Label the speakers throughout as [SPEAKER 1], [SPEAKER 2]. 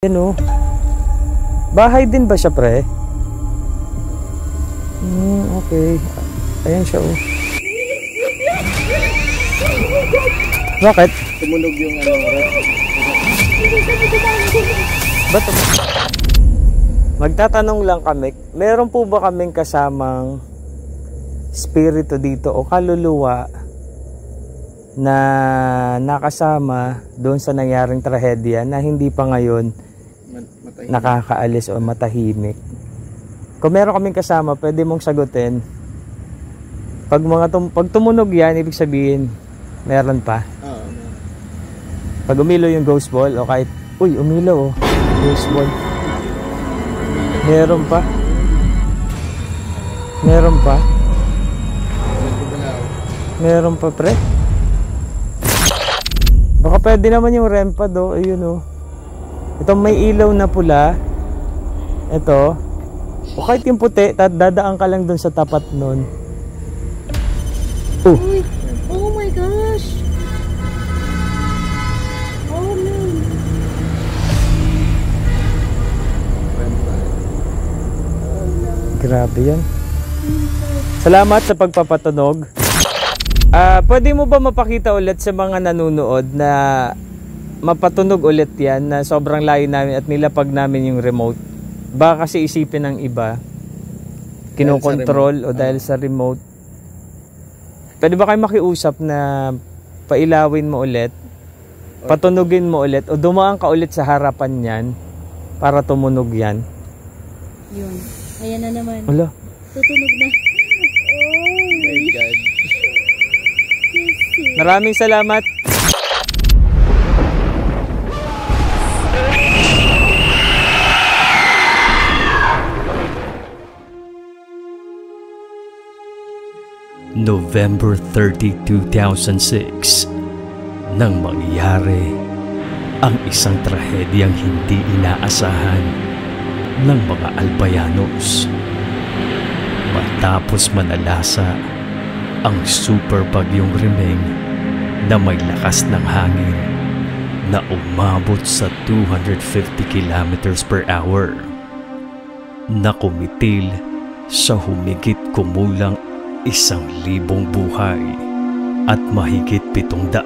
[SPEAKER 1] Yan o. Bahay din ba siya, pre? Okay. Ayan siya o. Bakit?
[SPEAKER 2] Tumunog yung rep.
[SPEAKER 1] Ba't? Magtatanong lang kami, meron po ba kaming kasamang spirito dito o kaluluwa na nakasama doon sa nangyaring trahedya na hindi pa ngayon nakakaalis o matahimik? Kung meron kaming kasama, pwede mong sagutin. Pag tumunog yan, ibig sabihin meron pa. Pag umilaw yung ghost ball o kahit umilaw ghost ball, meron pa. Meron pa, pre. Baka pwede naman yung REM pad ayun o. Itong may ilaw na pula, ito, o kahit yung puti, dadaan ka lang dun sa tapat nun.
[SPEAKER 3] Uy, oh my gosh. Oh no.
[SPEAKER 1] Grabe yan. Salamat sa pagpapatunog. Pwede mo ba mapakita ulit sa mga nanonood na mapatunog ulit yan na sobrang layo namin at nilapag namin yung remote? Baka kasi isipin ng iba kinokontrol o dahil sa remote. Pwede ba kayo makiusap na pailawin mo ulit, patunugin mo ulit o dumaan ka ulit sa harapan yan para tumunog yan?
[SPEAKER 3] Yun, ayan na naman.
[SPEAKER 1] Wala.
[SPEAKER 3] Tutunog na. Oh
[SPEAKER 2] my God.
[SPEAKER 1] Maraming salamat.
[SPEAKER 4] November 30, 2006 nang mangyari ang isang trahedyang hindi inaasahan ng mga Albayanos. Matapos manalasa ang super bagyong Rimeng na may lakas ng hangin na umabot sa 250 kilometers per hour, na kumitil sa humigit kumulang 1,000 buhay at mahigit 700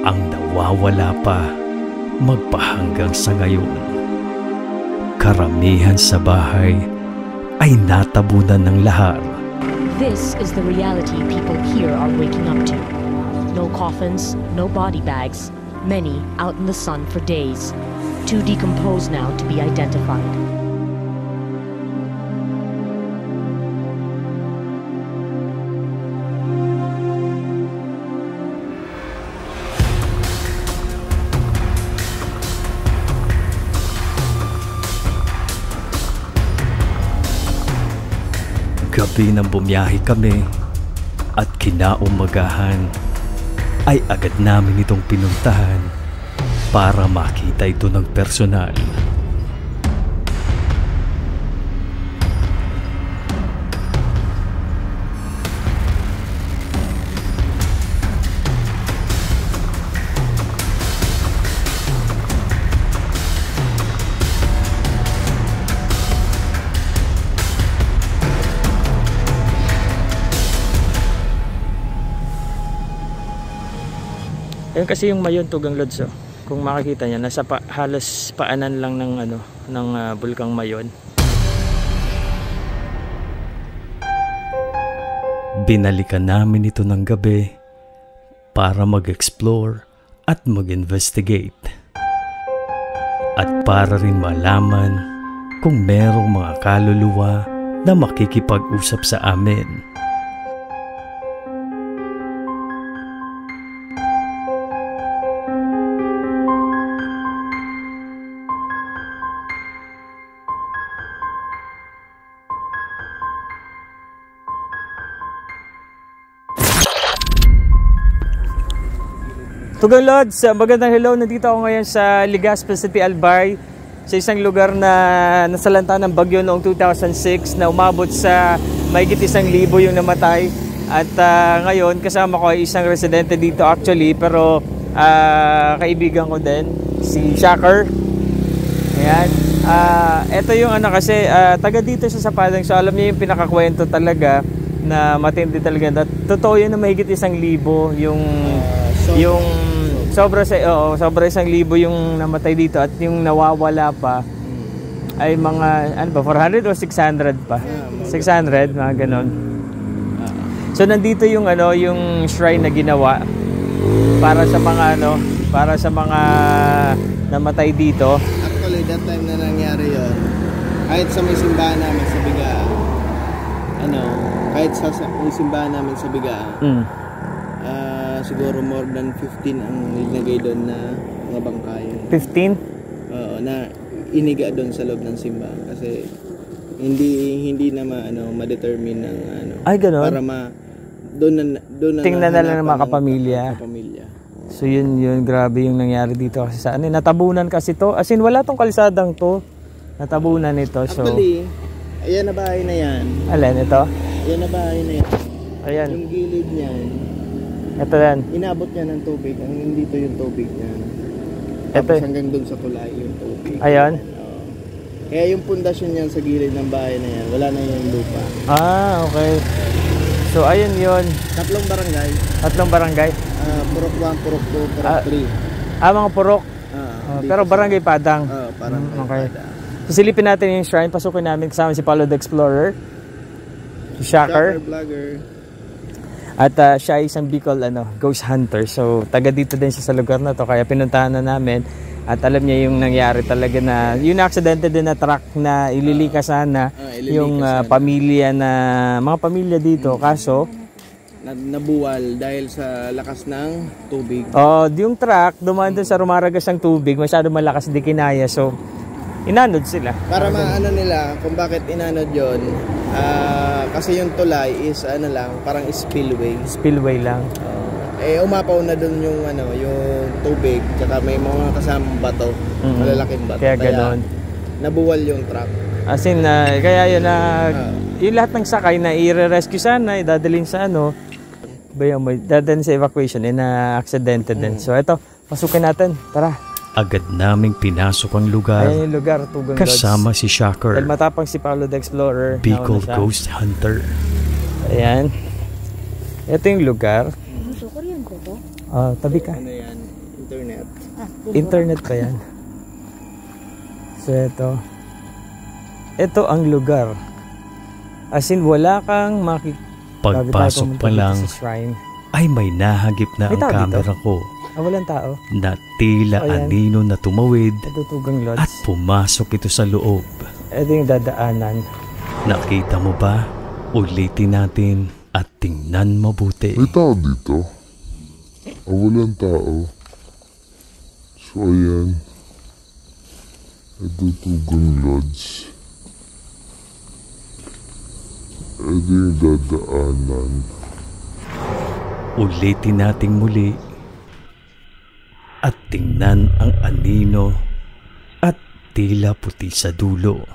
[SPEAKER 4] ang nawawala pa magpahanggang sa ngayon. Karamihan sa bahay ay natabunan ng lahar.
[SPEAKER 5] This is the reality people here are waking up to. No coffins, no body bags, many out in the sun for days, too decomposed now to be identified.
[SPEAKER 4] Gabi nang bumiyahe kami at kinaumagahan ay agad namin itong pinuntahan para makita ito ng personal.
[SPEAKER 1] Ayun kasi yung Mayon Tugang Lods kung makikita niya nasa halos paanan lang ng bulkang Mayon.
[SPEAKER 4] Binalikan namin ito ng gabi para mag-explore at mag-investigate, at para rin malaman kung merong mga kaluluwa na makikipag-usap sa amin.
[SPEAKER 1] Tugang Lods, magandang hello. Nandito ako ngayon sa Legazpi City, Albay, sa isang lugar na nasalanta ng bagyo noong 2006 na umabot sa mahigit 1,000 yung namatay. At ngayon kasama ko ay isang residente dito actually, pero kaibigan ko din, si Shaker. Ayan. Ito yung ano kasi, taga dito siya sa Padang. So alam niya yung pinakakwento talaga na matindi talaga. Totoo yun na mahigit 1,000 yung sobra 1,000 yung namatay dito at yung nawawala pa ay mga ano ba 400 o 600 pa. 600 mga ganon. So nandito yung ano yung shrine na ginawa para sa mga namatay dito.
[SPEAKER 2] Actually, that time na nangyari yun, kahit sa may simbahan namin sa Bigaan, kahit sa may simbahan namin sa Bigaan, siguro more than 15 ang nilagay doon na mga bangkay.
[SPEAKER 1] 15?
[SPEAKER 2] Oo, na iniga doon sa loob ng simbahan kasi hindi na ma-determine ng
[SPEAKER 1] Ay, ganun?
[SPEAKER 2] para doon na
[SPEAKER 1] tingnan na lang ng mga kapamilya. So yun, grabe yung nangyari dito kasi sa natabunan kasi to. As in, wala tong kalsadang to. Natabunan ito. So,
[SPEAKER 2] actually, ayan na bahay na yan.
[SPEAKER 1] Alin, ito?
[SPEAKER 2] Ayan na bahay na yan.
[SPEAKER 1] Ayan.
[SPEAKER 2] Yung gilid niyan,
[SPEAKER 1] Ito yan.
[SPEAKER 2] inabot niya ng tubig. Hanggang dito yung tubig niya.
[SPEAKER 1] Ito.
[SPEAKER 2] Tapos hanggang doon sa tulay yung tubig.
[SPEAKER 1] Ayan.
[SPEAKER 2] Kaya yung pundasyon niyan sa gilid ng bahay na yan, wala na yung lupa.
[SPEAKER 1] Okay. So ayun yun.
[SPEAKER 2] 3 barangay.
[SPEAKER 1] 3 barangay.
[SPEAKER 2] Purok 1, Purok 2, Purok 3.
[SPEAKER 1] Mga purok. Pero barangay Padang.
[SPEAKER 2] Parang
[SPEAKER 1] okay. Sisilipin natin yung shrine. Pasukin namin kasama si Paulo the Explorer. Si Shaker.
[SPEAKER 2] Vlogger.
[SPEAKER 1] At siya ay isang Bicol ghost hunter. So taga dito din siya sa lugar na to. Kaya pinuntahan na namin. At alam niya yung nangyari talaga na yung aksidente din na truck na ililikas sana yung pamilya mga pamilya dito. Kaso
[SPEAKER 2] nabuwal dahil sa lakas ng tubig.
[SPEAKER 1] Yung truck dumaan doon sa rumaragas ng tubig, masyado malakas, di kinaya. So inanod sila. Para
[SPEAKER 2] maano nila kung bakit inanod yon. Kasi yung tulay is parang spillway
[SPEAKER 1] lang.
[SPEAKER 2] Umapaw na doon yung tubig, tsaka may mga kasamang bato, malalaking bato.
[SPEAKER 1] Kaya ganoon.
[SPEAKER 2] Nabuwal yung truck.
[SPEAKER 1] As in, kaya yun yung lahat ng sakay na i-rescue sana, idadalhin sa dadalhin sa evacuation, na aksidente din. So ito, pasukin natin. Tara.
[SPEAKER 4] Agad naming pinasok ang lugar.
[SPEAKER 1] Ayan yung lugar, Tugang Lodge.
[SPEAKER 4] Kasama si Shaker.
[SPEAKER 1] Dahil matapang si Paulo the Explorer.
[SPEAKER 4] Bicol Ghost Hunter.
[SPEAKER 1] Ayan. Ito yung lugar.
[SPEAKER 3] Kuryente to?
[SPEAKER 1] Tabi ka.
[SPEAKER 2] Ano yan? Internet.
[SPEAKER 1] Internet pa yan. So ito ang lugar. As in, wala kang
[SPEAKER 4] Pagpasok pa lang ay may nahagip na ang camera ko.
[SPEAKER 1] Walang tao.
[SPEAKER 4] Na tila anino na tumawid
[SPEAKER 1] Tugang Lodge.
[SPEAKER 4] at pumasok ito sa loob.
[SPEAKER 1] Ito yung dadaanan.
[SPEAKER 4] Nakita mo ba? Ulitin natin at tingnan mabuti.
[SPEAKER 6] May tao dito? Walang tao. So ayan. Ito Tugang Lodge. Ito yung dadaanan.
[SPEAKER 4] Ulitin nating muli at tingnan ang anino at tila puti sa dulo.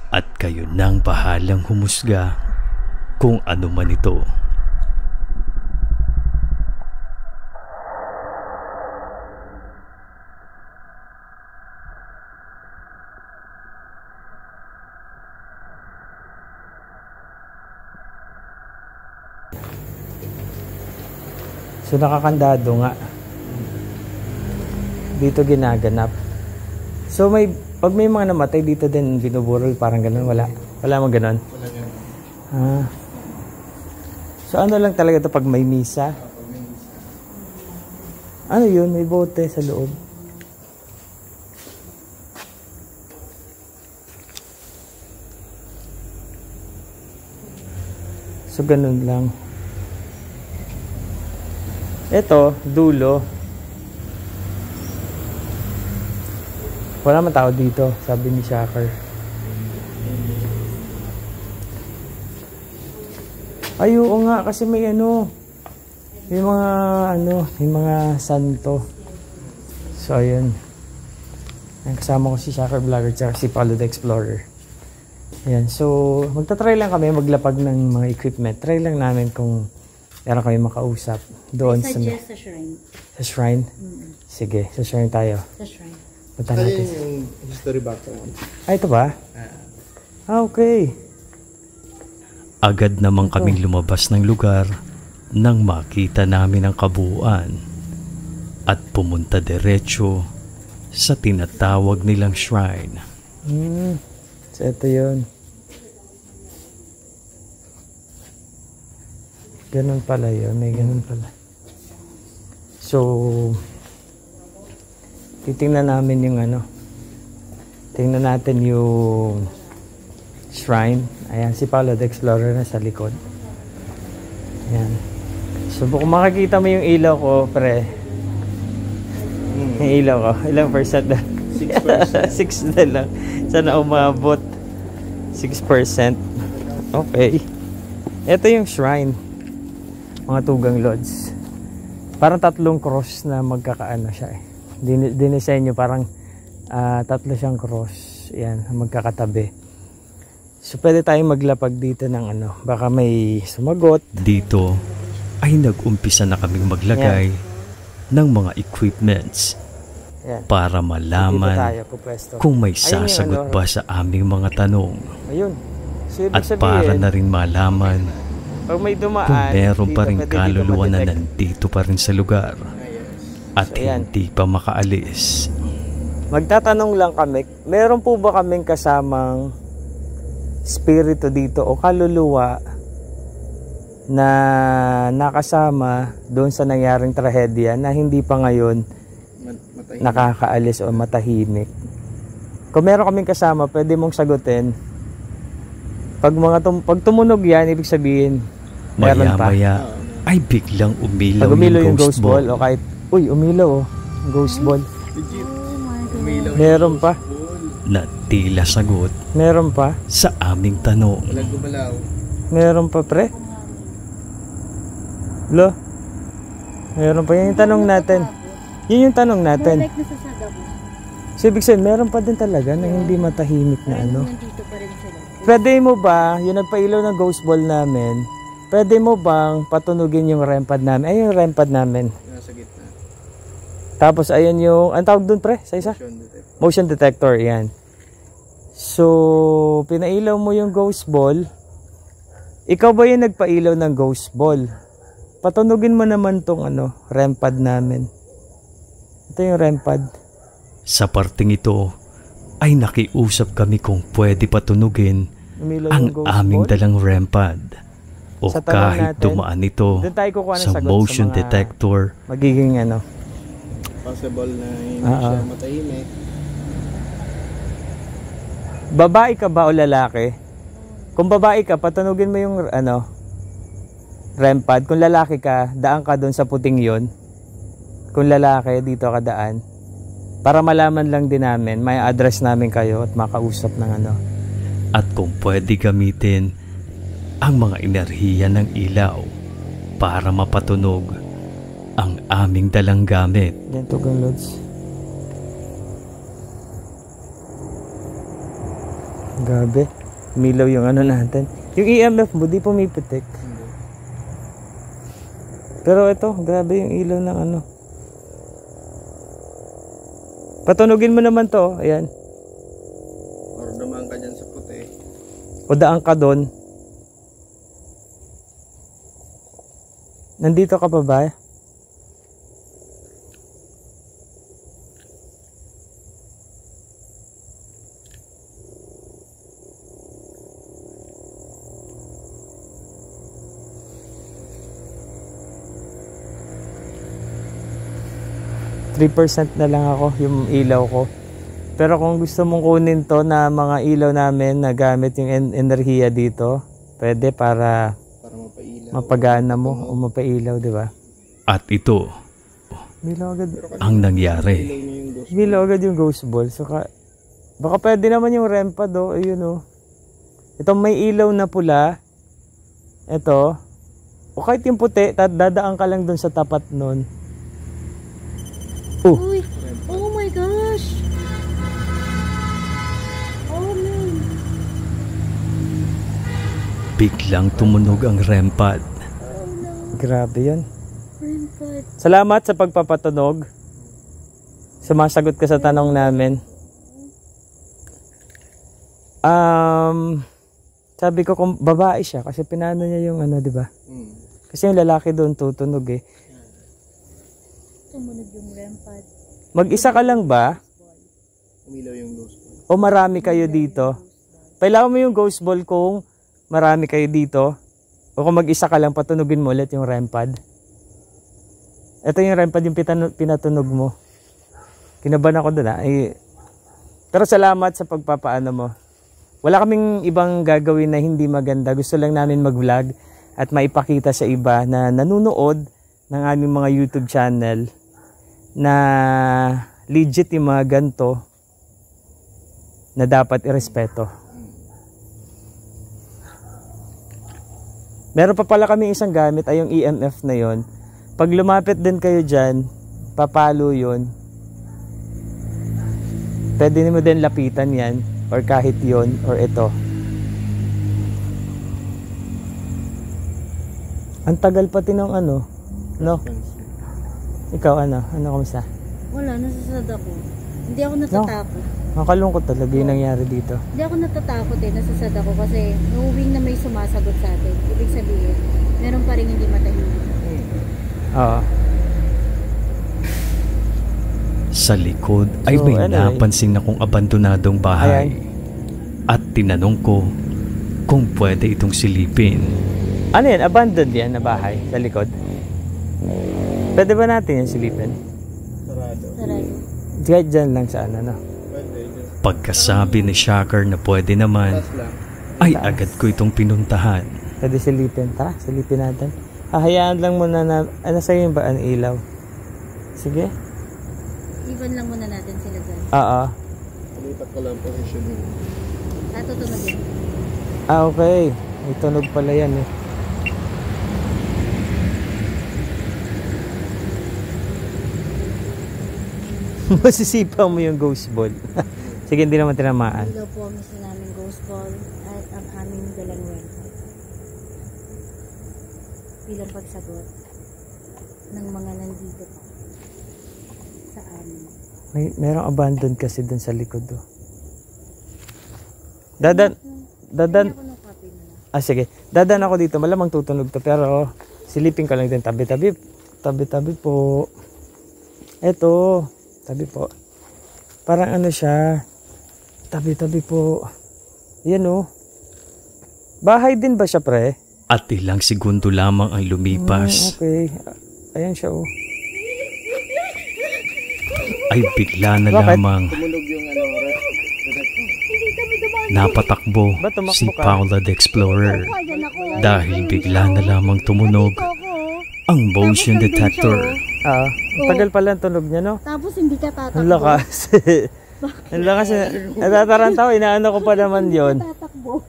[SPEAKER 4] At kayo nang bahalang humusga kung ano man ito.
[SPEAKER 1] So nakakandado nga. Dito ginaganap. So pag may mga namatay dito din binuburol, parang ganun, wala mang ganun. So ano lang talaga ito pag may misa? Ano yun? May bote sa loob. So ganun lang. Ito, dulo. Wala man tao dito, sabi ni Shaker. Ay, oo nga, kasi may May mga may mga santo. So ayun. Kasama ko si Shaker Vlogger at si Paulo the Explorer. Ayan, so magta-try lang kami maglapag ng mga equipment. Try lang namin kung meron kami makausap doon
[SPEAKER 3] I suggest sa shrine.
[SPEAKER 1] Sa shrine? Sige, sa shrine tayo.
[SPEAKER 3] Sa shrine.
[SPEAKER 1] Punta
[SPEAKER 2] Kaya
[SPEAKER 1] natin.
[SPEAKER 2] yung history background.
[SPEAKER 1] Ito ba? Okay.
[SPEAKER 4] Agad namang kaming lumabas ng lugar nang makita namin ang kabuuan at pumunta diretso sa tinatawag nilang shrine.
[SPEAKER 1] So ito yun. Ganun pala yun. May ganun pala. So, titingnan namin yung tingnan natin yung shrine. Ayan, si Paulo the Explorer na sa likod. Ayan. So, kung makikita mo yung ilaw ko, pre. Yung ilaw ko. Ilang percent na?
[SPEAKER 2] 6%.
[SPEAKER 1] 6 na lang. Sana umabot. 6%. Okay. Ito yung shrine. Mga tugang lords. Parang tatlong cross na magkakaano siya eh. Dinisenyo parang tatlo siyang cross. Yan, magkakatabi. So pwede tayong maglapag dito ng baka may sumagot.
[SPEAKER 4] Dito ay nag-umpisa na kaming maglagay ng mga equipments
[SPEAKER 1] Yan.
[SPEAKER 4] para
[SPEAKER 1] Dito
[SPEAKER 4] malaman
[SPEAKER 1] tayo pupwesto.
[SPEAKER 4] kung may
[SPEAKER 1] Ayun yung
[SPEAKER 4] sasagot ba sa aming mga tanong
[SPEAKER 1] Ayun. So ibig
[SPEAKER 4] at
[SPEAKER 1] sabihin,
[SPEAKER 4] para na rin malaman
[SPEAKER 1] pag may dumaan,
[SPEAKER 4] kung meron pa
[SPEAKER 1] dito
[SPEAKER 4] rin
[SPEAKER 1] pwede dito
[SPEAKER 4] kaluluwa na
[SPEAKER 1] ma-detect.
[SPEAKER 4] nandito pa rin sa lugar at
[SPEAKER 1] So, ayan.
[SPEAKER 4] hindi pa makaalis.
[SPEAKER 1] Magtatanong lang kami, meron po ba kaming kasamang spirito dito o kaluluwa na nakasama doon sa nangyaring trahedya na hindi pa ngayon nakakaalis o matahimik? Kung meron kaming kasama, pwede mong sagutin. Pag tumunog yan, ibig sabihin meron pa.
[SPEAKER 4] Maya-maya ay biglang umilaw,
[SPEAKER 1] Pag umilaw yung
[SPEAKER 4] ghost ball.
[SPEAKER 1] o kahit, umilaw ghost ball. Meron pa.
[SPEAKER 4] Na tila sagot
[SPEAKER 1] Meron pa.
[SPEAKER 4] sa aming tanong.
[SPEAKER 2] Gumalaw.
[SPEAKER 1] Meron pa, pre. Lo. Meron pa. Yun yung tanong natin. Yun yung tanong natin.
[SPEAKER 3] Like nasasada mo.
[SPEAKER 1] So, ibig sabihin, meron pa din talaga na hindi matahimik na
[SPEAKER 3] Nandito pa rin sila.
[SPEAKER 1] Pwede mo ba, yung nagpailaw ng ghost ball namin, pwede mo bang patunugin yung REM pad namin? Ayun yung REM pad namin.
[SPEAKER 2] Nasa gitna.
[SPEAKER 1] Tapos, ayun yung, ang tawag dun, pre? Sa isa? Motion detector, yan. So, pinailaw mo yung ghost ball. Ikaw ba yung nagpailaw ng ghost ball? Patunugin mo naman tong REM pad namin. Ito yung REM pad.
[SPEAKER 4] Sa parting ito ay nakiusap kami kung pwede patunugin
[SPEAKER 1] Umilaw
[SPEAKER 4] ang
[SPEAKER 1] yung ghost
[SPEAKER 4] aming
[SPEAKER 1] ball.
[SPEAKER 4] dalang REM pad o
[SPEAKER 1] Sa tanong
[SPEAKER 4] kahit
[SPEAKER 1] natin,
[SPEAKER 4] dumaan ito
[SPEAKER 1] doon tayo kukuha ng
[SPEAKER 4] sa
[SPEAKER 1] sagot
[SPEAKER 4] motion
[SPEAKER 1] sa mga
[SPEAKER 4] detector.
[SPEAKER 1] Magiging
[SPEAKER 2] Possible na hindi
[SPEAKER 1] Oo.
[SPEAKER 2] siya matahimik.
[SPEAKER 1] babae ka ba o lalaki? Kung babae ka, patunugin mo yung REM pad. Kung lalaki ka, daan ka doon sa puting yon. Kung lalaki, dito ka daan. Para malaman lang din namin, may address namin kayo at makausap ng
[SPEAKER 4] At kung pwede gamitin ang mga enerhiya ng ilaw para mapatunog ang aming dalang gamit.
[SPEAKER 1] Yan, tugang loads. Gabi. Milaw yung natin. Yung EMF mo, di pumipitik. Pero ito, grabe yung ilaw ng Patunugin mo naman to. Ayan.
[SPEAKER 2] Or dumaan ka dyan sa puti.
[SPEAKER 1] O daan ka doon. Nandito ka pa ba? 3% na lang ako yung ilaw ko. Pero kung gusto mong kunin to na mga ilaw namin na gamit yung enerhiya dito, pwede para
[SPEAKER 2] mapailaw.
[SPEAKER 1] mapagana mo o mapailaw, di ba?
[SPEAKER 4] At ito
[SPEAKER 1] Bilaw agad.
[SPEAKER 4] ang nangyari.
[SPEAKER 1] Bilaw agad yung ghost ball. So baka pwede naman yung REM pad, Ayun, Itong may ilaw na pula. Ito. O kahit yung puti, dadaan ka lang dun sa tapat nun. Oh,
[SPEAKER 3] Uy! Oh my gosh! Oh man!
[SPEAKER 4] Biglang tumunog ang REM pad.
[SPEAKER 1] grabe yan.
[SPEAKER 3] Rampart.
[SPEAKER 1] Salamat sa pagpapatunog. Sumasagot ka sa tanong namin. Sabi ko kung babae siya kasi pinano niya yung ano, di ba? Kasi yung lalaki doon tutunog eh.
[SPEAKER 3] Tumunog yung rampart.
[SPEAKER 1] Mag-isa ka lang ba?
[SPEAKER 2] Umilaw yung ghost ball.
[SPEAKER 1] O marami kayo dito? Kailangan mo yung ghost ball kung marami kayo dito. O kung mag-isa ka lang, patunugin mo ulit yung REM pad. Ito yung REM pad yung pinatunog mo. Kinabahan ako doon Pero salamat sa pagpapaano mo. Wala kaming ibang gagawin na hindi maganda. Gusto lang namin mag-vlog at maipakita sa iba na nanunood ng aming mga YouTube channel na legit yung mga ganito na dapat irespeto. Meron pa pala kami isang gamit ay yung EMF na yon. Pag lumapit din kayo dyan, papalo yun. Pwede mo din lapitan yan or kahit yon or ito. Ang tagal pati ng ano, no? Ikaw ano kamusta?
[SPEAKER 3] Wala, nasasad ako. Hindi ako natatakot.
[SPEAKER 1] Makalungkot talaga yung nangyari dito.
[SPEAKER 3] Hindi ako natatakot nasasad ako kasi knowing na may sumasagot sa atin. Ibig sabihin, meron pa rin hindi matahimik.
[SPEAKER 1] Oo.
[SPEAKER 4] Sa likod ay may napansin akong abandonadong bahay. At tinanong ko kung pwede itong silipin.
[SPEAKER 1] Ano yan? Abandoned yan na bahay sa likod? Pwede ba natin yan silipin?
[SPEAKER 3] Sarado.
[SPEAKER 1] Kahit dyan lang sa ano, no?
[SPEAKER 4] Pagkasabi ni Shocker na pwede naman, ay agad ko itong pinuntahan.
[SPEAKER 1] Pwede silipin. Tara, silipin natin. Hayaan lang muna na, ano sa'yo ba ang ilaw? Sige.
[SPEAKER 3] Iwan lang muna natin sila dyan.
[SPEAKER 1] Oo.
[SPEAKER 2] Lipat ko lang position mo.
[SPEAKER 3] Tutunog yun.
[SPEAKER 1] Okay. May tunog pala yan eh. Masisipa mo yung ghost ball. Sige, hindi naman tinamaan.
[SPEAKER 3] Ilaw po ang miss namin ghost ball at ang aming dalang rampart. Bilang pagsagot ng mga nandito pa sa amin.
[SPEAKER 1] Merong abandoned kasi dun sa likod do. Dadan.
[SPEAKER 3] Ako ng copy na.
[SPEAKER 1] Sige. Dadan ako dito. Malamang tutunog to. Pero silipin ko lang din. Tabi-tabi. Tabi-tabi po. Eto. Tabi po. Parang ano siya. Tabi-tabi po. Yan o. Bahay din ba siya, pre?
[SPEAKER 4] At ilang segundo lamang ang lumipas.
[SPEAKER 1] Okay. Ayan siya o.
[SPEAKER 4] Ay bigla na lamang
[SPEAKER 2] Tumunog yung ano,
[SPEAKER 4] napatakbo
[SPEAKER 1] Ba't tumakbo
[SPEAKER 4] si
[SPEAKER 1] ka?
[SPEAKER 4] Paula the Explorer dahil bigla na lamang tumunog ang motion detector.
[SPEAKER 1] Tagal pala ang tunog niya, no?
[SPEAKER 3] Tapos hindi ka tatakbo.
[SPEAKER 1] Ang lakas. Ang lakas. Natatarantaw. Inaano ko pa naman yon.
[SPEAKER 3] Tatakbo.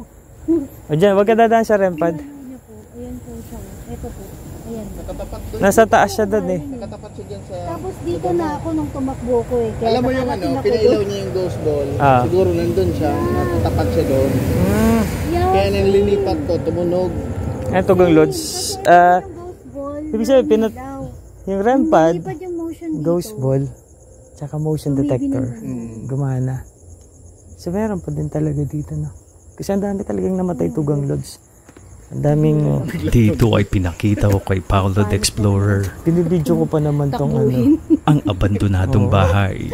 [SPEAKER 1] O dyan, wag ka dadaan sa REM pad.
[SPEAKER 3] Ayan po siya. Ito po. Ayan.
[SPEAKER 2] Nakatapat doon.
[SPEAKER 1] Nasa taas siya doon eh.
[SPEAKER 2] Nakatapat siya dyan sa...
[SPEAKER 3] Tapos dito na ako nung tumakbo ko eh. Kaya
[SPEAKER 2] Alam mo yung ano,
[SPEAKER 3] nakarating ako
[SPEAKER 2] pinailaw
[SPEAKER 3] doon.
[SPEAKER 2] niya yung ghost ball.
[SPEAKER 1] Ah.
[SPEAKER 2] Siguro nandun siya, nakatapat siya doon.
[SPEAKER 3] Yeah.
[SPEAKER 2] Kaya nang linipat ko, tumunog.
[SPEAKER 1] Ayan, tugang loads.
[SPEAKER 3] Ghost ball.
[SPEAKER 1] Ibig sabihin,
[SPEAKER 3] ilaw.
[SPEAKER 1] Yung REM pad,
[SPEAKER 3] Lumilipad yung motion dito.
[SPEAKER 1] ghost ball, tsaka motion detector.
[SPEAKER 2] Hmm.
[SPEAKER 1] Gumana. So, meron pa din talaga dito, no? Kasi ang dami talagang namatay tugang loads. Ang daming...
[SPEAKER 4] Dito ay pinakita ko kay Paula the Explorer
[SPEAKER 1] Binibidyo ko pa naman tong ano.
[SPEAKER 4] ang abandonadong bahay.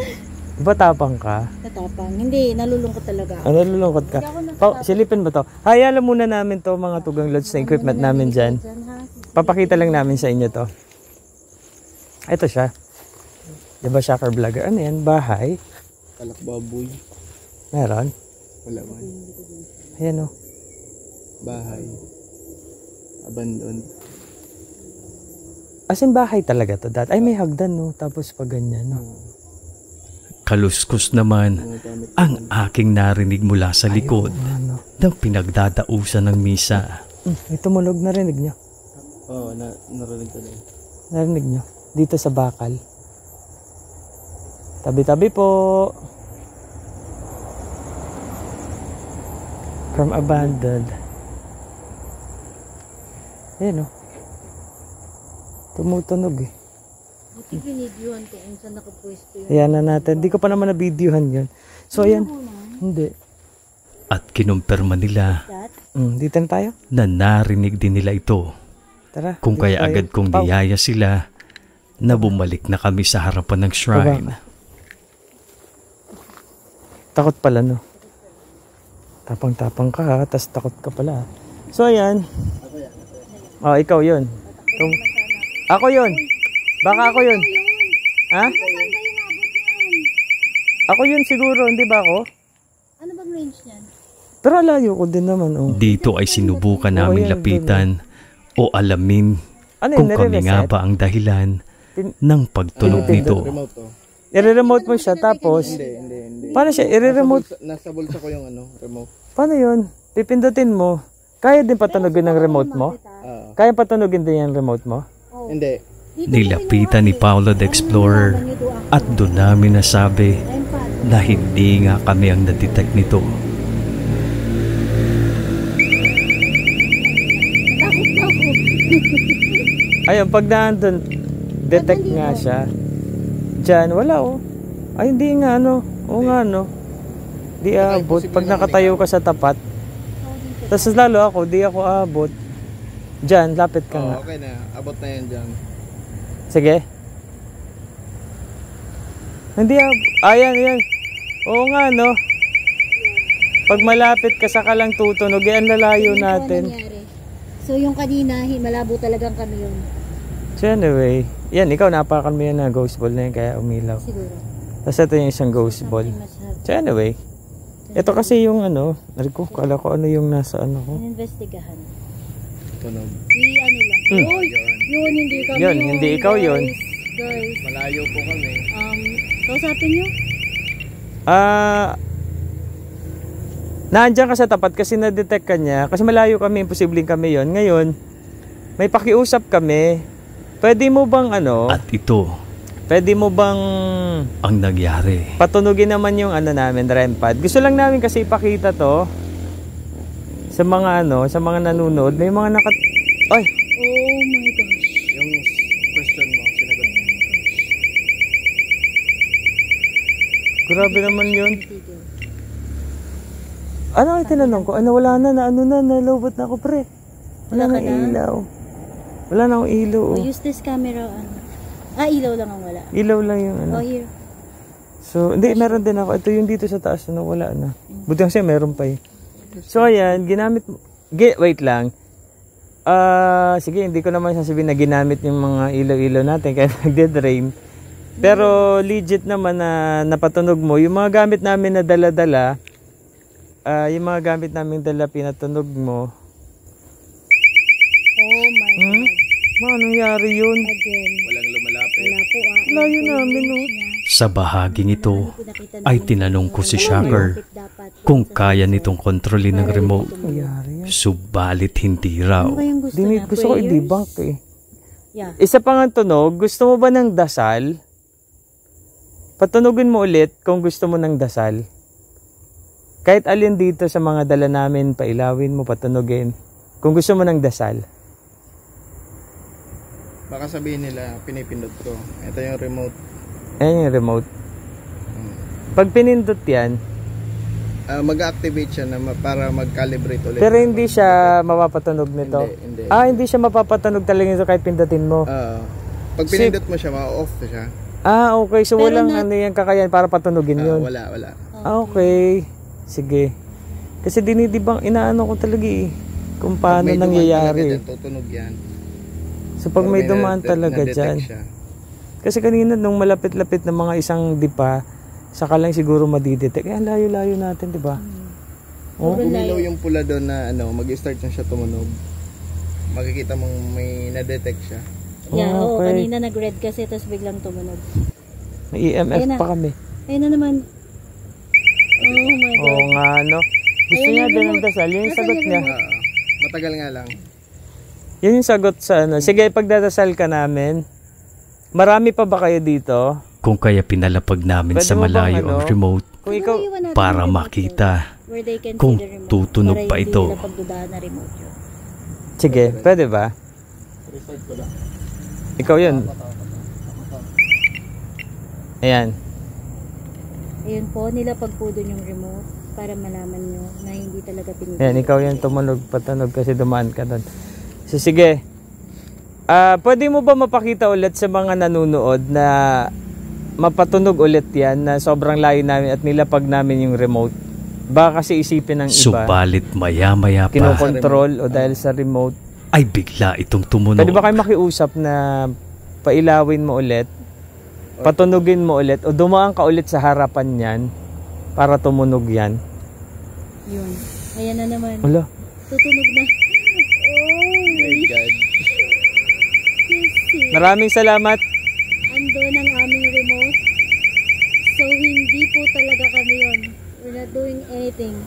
[SPEAKER 1] Diba tapang ka?
[SPEAKER 3] Katapang. Hindi, nalulungkot talaga ako.
[SPEAKER 1] Ano, nalulungkot ka? Silipin ba to? Hayaan muna namin to mga tugang loads na equipment namin dyan. Papakita lang namin sa inyo to. Ito siya. Diba Shocker Vlogger? Ano yan? Bahay?
[SPEAKER 2] Kalakbaboy.
[SPEAKER 1] Meron?
[SPEAKER 2] Wala man.
[SPEAKER 1] Ayan o.
[SPEAKER 2] Bahay. Abandoned.
[SPEAKER 1] As in bahay talaga to dati. Ay may hagdan no. Tapos pag ganyan no.
[SPEAKER 4] Kaluskos naman ang aking narinig mula sa likod
[SPEAKER 1] Ano?
[SPEAKER 4] ng pinagdadausan ng misa.
[SPEAKER 1] May tumunog na rinig niyo.
[SPEAKER 2] Oo, narinig ko din.
[SPEAKER 1] Narinig nyo? Dito sa bakal. Tabi-tabi po. From abandoned. Ayan o. Tumutunog eh.
[SPEAKER 3] Buti binidyohan ko kung saan nakapwesto yun.
[SPEAKER 1] Ayan na natin. Di ko pa naman na-videohan yun. So ayan. Hindi.
[SPEAKER 4] At kinumpirma nila
[SPEAKER 1] Dito na tayo.
[SPEAKER 4] na narinig din nila ito.
[SPEAKER 1] Tara.
[SPEAKER 4] Kung
[SPEAKER 1] dito
[SPEAKER 4] kaya
[SPEAKER 1] tayo.
[SPEAKER 4] agad kong
[SPEAKER 1] Pau.
[SPEAKER 4] niyaya sila na bumalik na kami sa harapan ng shrine.
[SPEAKER 1] Takot pala no. Tapang-tapang ka ha. Tas takot ka pala. So ayan. Oh, ikaw yun. Ako yun. Baka ako yun. Ha? Ako yun siguro, hindi ba ako?
[SPEAKER 3] Ano bang range niyan?
[SPEAKER 1] Pero layo ko din naman. Oh.
[SPEAKER 4] Dito ay sinubukan naming
[SPEAKER 1] ayan,
[SPEAKER 4] lapitan o alamin
[SPEAKER 1] Ano yun,
[SPEAKER 4] kung kami nga
[SPEAKER 1] nare-reset?
[SPEAKER 4] ba ang dahilan ng pagtunog nito.
[SPEAKER 2] Remote to.
[SPEAKER 1] I-remote mo siya tapos,
[SPEAKER 2] Hindi.
[SPEAKER 1] paano siya? I-remote?
[SPEAKER 2] Nasa bulsa ko yung remote.
[SPEAKER 1] Paano yun? Pipindutin mo. Kaya din patunogin ng remote mo? Kaya patunogin din yung remote mo?
[SPEAKER 2] Hindi.
[SPEAKER 4] Nilapitan ni Paolo the Explorer at doon namin nasabi na hindi nga kami ang nadetect nito.
[SPEAKER 1] Ayun, pag nandun, detect nga siya. Diyan, wala oh. Ay, hindi nga ano. Oo nga no. Di abot. Pag nakatayo ka sa tapat. Tapos lalo ako, di ako abot. Diyan, lapit ka nga.
[SPEAKER 2] Okay na. Abot na yan dyan.
[SPEAKER 1] Sige. Hindi abot. Ayan, yan. Oo nga no. Pag malapit ka sa kalang tutunog, yan lalayo natin.
[SPEAKER 3] So yung kanina, malabo talagang kami yun.
[SPEAKER 1] So anyway, yan, ikaw napakan mo yan na ghost ball na yan, kaya umilaw.
[SPEAKER 3] Siguro.
[SPEAKER 1] Tapos ito yung isang ghost ball. So anyway, ito kasi yung ano, ko, kala ko ano yung nasa ano ko.
[SPEAKER 3] Investigahan.
[SPEAKER 2] Tunog.
[SPEAKER 3] Ano lang. Uy! Yun, hindi kami
[SPEAKER 1] Yun, hindi ikaw yun.
[SPEAKER 3] Guys,
[SPEAKER 2] Malayo po kami.
[SPEAKER 3] kausapin nyo?
[SPEAKER 1] Nandiyan ka sa tapat kasi na-detect ka niya. Kasi malayo kami, imposibleng kami yon. Ngayon, may pakiusap kami. Pwede mo bang ano?
[SPEAKER 4] At ito
[SPEAKER 1] Pwede mo bang
[SPEAKER 4] ang nangyari.
[SPEAKER 1] patunugin naman yung ano namin, REM pad? Gusto lang namin kasi ipakita to sa mga ano, sa mga nanonood. May mga Ay!
[SPEAKER 3] Oh my gosh.
[SPEAKER 2] Yung question mo, sinagot mo.
[SPEAKER 1] Grabe naman yun. Ano ay tinanong ko? Ano, wala na, nalobot na ako, pre. Wala na ilaw. Wala na akong ilaw.
[SPEAKER 3] Oh, use this camera. Ilaw lang ang wala.
[SPEAKER 1] Ilaw lang yung ano.
[SPEAKER 3] Oh, here.
[SPEAKER 1] So, hindi, meron din ako. Ito yung dito sa taas na wala na. Buti kasi meron pa eh. So, ayan, ginamit mo. Wait lang. Sige, hindi ko naman sasabihin na ginamit yung mga ilaw-ilaw natin kaya nagde-drain. Pero legit naman na napatunog mo. Yung mga gamit namin na dala-dala, yung mga gamit namin dala pinatunog mo.
[SPEAKER 3] Oh my God.
[SPEAKER 1] Ano nangyari yun?
[SPEAKER 3] Again.
[SPEAKER 2] Walang lumalapit.
[SPEAKER 3] Wala po
[SPEAKER 1] Layo namin, no?
[SPEAKER 4] Sa bahaging ito ay tinanong ko si Shocker kung kaya nitong kontrolin ng remote.
[SPEAKER 1] Nangyari yan.
[SPEAKER 4] Subalit hindi raw.
[SPEAKER 3] Ano kayang gusto na?
[SPEAKER 1] Gusto ko i-debunk eh.
[SPEAKER 3] Yeah.
[SPEAKER 1] Isa pang ang tunog, gusto mo ba ng dasal? Patunugin mo ulit kung gusto mo ng dasal. Kahit alin dito sa mga dala namin, pailawin mo, patunugin. Kung gusto mo ng dasal.
[SPEAKER 2] Baka sabihin nila, pinipindot ko. Ito yung remote.
[SPEAKER 1] Ayan yung remote. Pag pinindot yan,
[SPEAKER 2] Mag-activate siya na para mag-calibrate ulit.
[SPEAKER 1] pero hindi siya mapapatunog nito.
[SPEAKER 2] Hindi.
[SPEAKER 1] Hindi siya mapapatunog talaga nito kahit pindutin mo.
[SPEAKER 2] Pag pinindot mo siya, ma-off siya.
[SPEAKER 1] Okay. So
[SPEAKER 3] Pero
[SPEAKER 1] walang ano yan kakayan para patunugin yun.
[SPEAKER 2] Wala.
[SPEAKER 1] Okay. Sige. Kasi dinidibang, inaano ko talaga eh. Kung paano
[SPEAKER 2] Pag may
[SPEAKER 1] nangyayari.
[SPEAKER 2] dumaan talaga dyan, tutunog yan.
[SPEAKER 1] So pag may dumaan talaga
[SPEAKER 2] na-detect
[SPEAKER 1] dyan.
[SPEAKER 2] siya.
[SPEAKER 1] Kasi kanina nung malapit-lapit na mga isang dipa, saka lang siguro madidetect. Ang layo-layo natin, di ba?
[SPEAKER 2] Kung umilaw yung pula doon na mag-start na siya tumunog, makikita mong may na-detect siya.
[SPEAKER 3] Yeah,
[SPEAKER 1] Okay.
[SPEAKER 3] kanina nag-red kasi tapos biglang tumunog.
[SPEAKER 1] May EMF
[SPEAKER 3] Ayun na.
[SPEAKER 1] pa kami.
[SPEAKER 3] Ayun na naman. Oh my God.
[SPEAKER 1] Oo nga, no? Gusto
[SPEAKER 3] Ayun
[SPEAKER 1] niya
[SPEAKER 3] yung
[SPEAKER 1] din ng
[SPEAKER 3] remote.
[SPEAKER 1] dasal. Yung
[SPEAKER 3] Nasaan
[SPEAKER 1] sagot
[SPEAKER 3] yung
[SPEAKER 1] niya.
[SPEAKER 3] remote?
[SPEAKER 2] Matagal nga lang.
[SPEAKER 1] Yun yung sagot sa ano. Sige, pagdadasal ka namin. Marami pa ba kayo dito?
[SPEAKER 4] Kung kaya pinalapag namin
[SPEAKER 1] Pwede
[SPEAKER 4] sa
[SPEAKER 1] mo bang
[SPEAKER 4] malayo ang
[SPEAKER 1] ano?
[SPEAKER 4] remote
[SPEAKER 1] Kung ikaw,
[SPEAKER 3] Iwan natin
[SPEAKER 4] para
[SPEAKER 3] yung remote,
[SPEAKER 4] makita
[SPEAKER 3] sir, where they can
[SPEAKER 4] kung
[SPEAKER 3] see the remote,
[SPEAKER 4] tutunog
[SPEAKER 3] para
[SPEAKER 4] pa
[SPEAKER 3] hindi
[SPEAKER 4] ito.
[SPEAKER 3] nila pagdudahan na remote yun.
[SPEAKER 1] sige, pwede ba? Ikaw yun. Ayan.
[SPEAKER 3] Ayun po, nilapag po dun yung remote para malaman nyo na hindi talaga pinipili.
[SPEAKER 1] Ayan, ikaw yung tumunog, patunog kasi dumaan ka doon. So, sige. Pwede mo ba mapakita ulit sa mga nanunood na mapatunog ulit yan na sobrang layo namin at nilapag namin yung remote? Baka kasi isipin ng iba,
[SPEAKER 4] Subalit maya-maya pa
[SPEAKER 1] kinokontrol o dahil sa remote.
[SPEAKER 4] ay bigla itong tumunog.
[SPEAKER 1] Pwede ba kayo makiusap na pailawin mo ulit, patunugin mo ulit, o dumaan ka ulit sa harapan yan para tumunog yan?
[SPEAKER 3] Yun. Ayan na naman.
[SPEAKER 1] Wala.
[SPEAKER 3] Tutunog na. Oh
[SPEAKER 2] My God.
[SPEAKER 3] Kasi
[SPEAKER 1] Maraming salamat.
[SPEAKER 3] andun ang aming remote. So hindi po talaga kami yun. We're not doing anything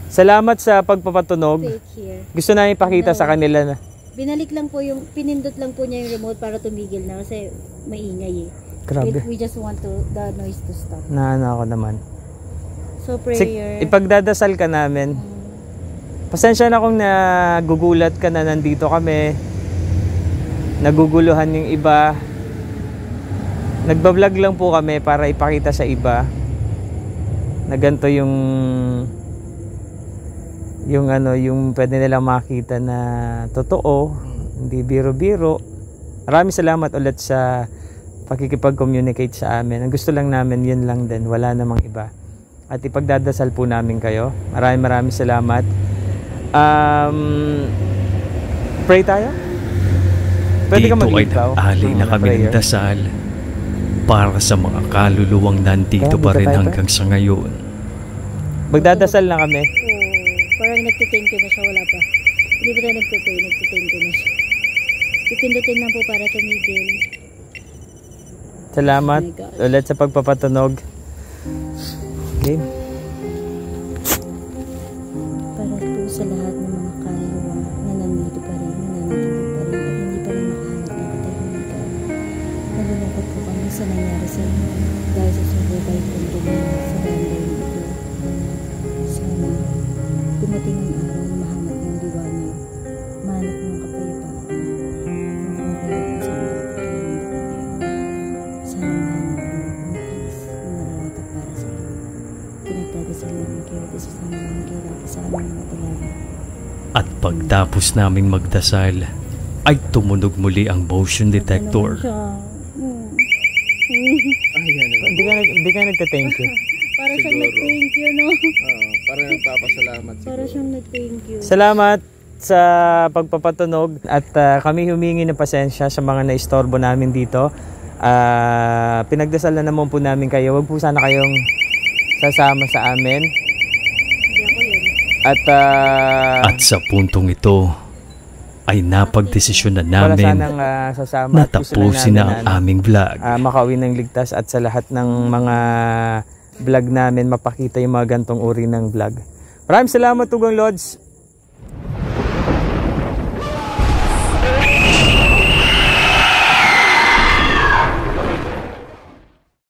[SPEAKER 1] Salamat sa pagpapatunog.
[SPEAKER 3] fake here.
[SPEAKER 1] Gusto namin ipakita sa kanila na
[SPEAKER 3] Binalik lang po yung, pinindot lang po niya yung remote para tumigil na kasi maingay eh.
[SPEAKER 1] grabe.
[SPEAKER 3] We just want the noise to stop.
[SPEAKER 1] Naano ako naman.
[SPEAKER 3] So prayer.
[SPEAKER 1] Ipagdadasal ka namin. Pasensya na kung nagugulat ka na nandito kami. Naguguluhan yung iba. Nagbablog lang po kami para ipakita sa iba na ganito yung ano, yung pwede nilang makita na totoo, hindi biro-biro. Maraming salamat ulit sa pakikipag-communicate sa amin. Ang gusto lang namin, yun lang din, wala namang iba. At ipagdadasal po namin kayo. Maraming salamat. Pray tayo? Pwede ka
[SPEAKER 4] Dito ay
[SPEAKER 1] maglitaw.
[SPEAKER 4] nag-alay na kami ng dasal para sa mga kaluluwang nandito
[SPEAKER 1] Kaya
[SPEAKER 4] pa
[SPEAKER 1] dito
[SPEAKER 4] rin
[SPEAKER 1] tayo,
[SPEAKER 4] hanggang sa ngayon.
[SPEAKER 1] Magdadasal na kami.
[SPEAKER 3] Parang nagtithank you na siya, wala pa. Hindi pa tayo nagtithank you na siya. Pipindutin lang po para tumigil.
[SPEAKER 1] Salamat
[SPEAKER 3] Oh my God.
[SPEAKER 1] ulit sa pagpapatunog. Okay.
[SPEAKER 3] Para po sa lahat ng mga kaluluwa na nandito pa rin, na nandito pa rin, at hindi pa rin makahanap ng katahimikan. Nalulungkot po kami sa nangyari sa inyo dahil sa survival po ninyo sa barangay nito. Sana dumating ang araw na mahanap ng liwanag, mahanap ng kapayapaan, hindi mo kayo sa sana mahanap ng peace na nararapat para sa inyo. Pinagdadasal namin kayo at isasama namin kayo lagi sa aming mga dalaga.
[SPEAKER 4] At pagtapos naming magdasal, ay tumunog muli ang motion detector.
[SPEAKER 1] Hindi ka nagta-thank you.
[SPEAKER 3] Para siyang nag-thank you, no?
[SPEAKER 2] Oo, parang nagpapasalamat siguro.
[SPEAKER 3] Para siyang nag-thank you.
[SPEAKER 1] Salamat sa pagpapatunog at kami humingi ng pasensya sa mga naistorbo namin dito. Pinagdasal na naman po namin kayo. Huwag po sana kayong sasama sa amin.
[SPEAKER 3] Hindi ako yun.
[SPEAKER 1] At
[SPEAKER 4] At sa puntong ito, ay napagdesisyon na
[SPEAKER 1] wala
[SPEAKER 4] namin
[SPEAKER 1] sanang sasama. At gusto lang
[SPEAKER 4] natapusin
[SPEAKER 1] namin
[SPEAKER 4] na ang aming vlog.
[SPEAKER 1] makauwi ng ligtas at sa lahat ng mga vlog namin mapakita yung mga gantong uri ng vlog. Maraming salamat, Tugong Lods.